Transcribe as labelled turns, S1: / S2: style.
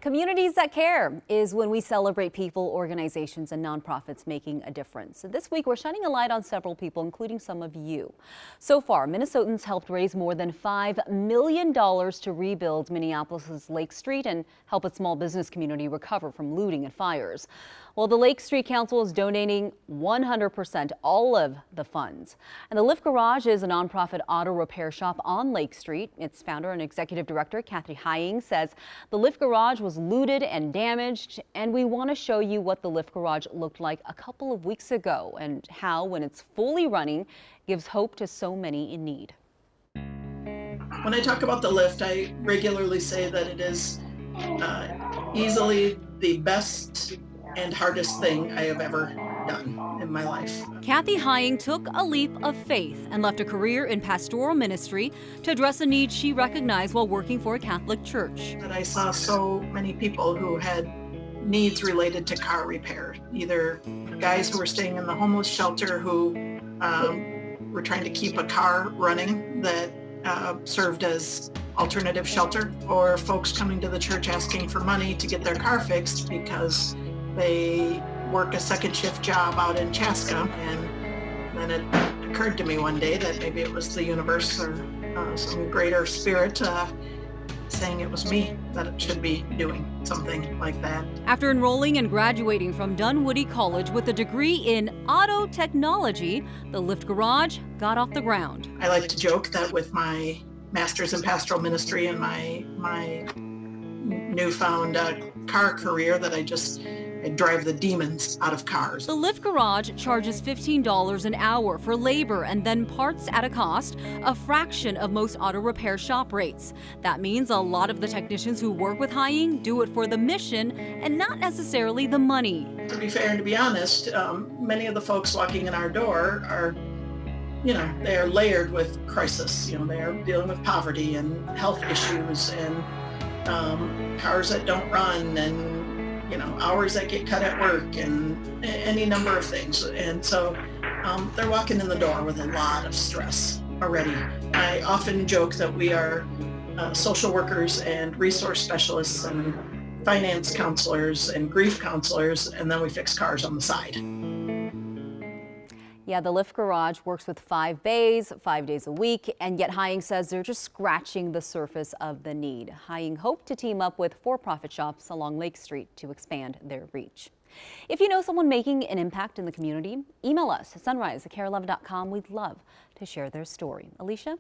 S1: Communities that care is when we celebrate people, organizations, and nonprofits making a difference. This week, we're shining a light on several people, including some of you. So far, Minnesotans helped raise more than $5 million to rebuild Minneapolis's Lake Street and help its small business community recover from looting and fires. Well, the Lake Street Council is donating 100% all of the funds. And the Lift Garage is a nonprofit auto repair shop on Lake Street. Its founder and executive director, Kathy Hying, says the Lift Garage was looted and damaged, and we want to show you what the Lift Garage looked like a couple of weeks ago and how, when it's fully running, gives hope to so many in need.
S2: When I talk about the Lift, I regularly say that it is easily the best and hardest thing I have ever done in my life.
S1: Kathy Hying took a leap of faith and left a career in pastoral ministry to address a need she recognized while working for a Catholic church.
S2: And I saw so many people who had needs related to car repair, either guys who were staying in the homeless shelter who were trying to keep a car running that served as alternative shelter, or folks coming to the church asking for money to get their car fixed because they work a second shift job out in Chaska. And then it occurred to me one day that maybe it was the universe or some greater spirit saying it was me that it should be doing something like that.
S1: After enrolling and graduating from Dunwoody College with a degree in auto technology, the Lift Garage got off the ground.
S2: I like to joke that with my master's in pastoral ministry and my newfound car career that I drive the demons out of cars.
S1: The Lift Garage charges $15 an hour for labor and then parts at a cost, a fraction of most auto repair shop rates. That means a lot of the technicians who work with Hying do it for the mission and not necessarily the money.
S2: To be fair and to be honest, many of the folks walking in our door are, they are layered with crisis. They are dealing with poverty and health issues and cars that don't run and hours that get cut at work and any number of things. And so they're walking in the door with a lot of stress already. I often joke that we are social workers and resource specialists and finance counselors and grief counselors, and then we fix cars on the side.
S1: Yeah, the Lift Garage works with 5 bays, 5 days a week, and yet Hying says they're just scratching the surface of the need. Hying hoped to team up with for-profit shops along Lake Street to expand their reach. If you know someone making an impact in the community, email us at sunrise@KARE11.com. We'd love to share their story. Alicia?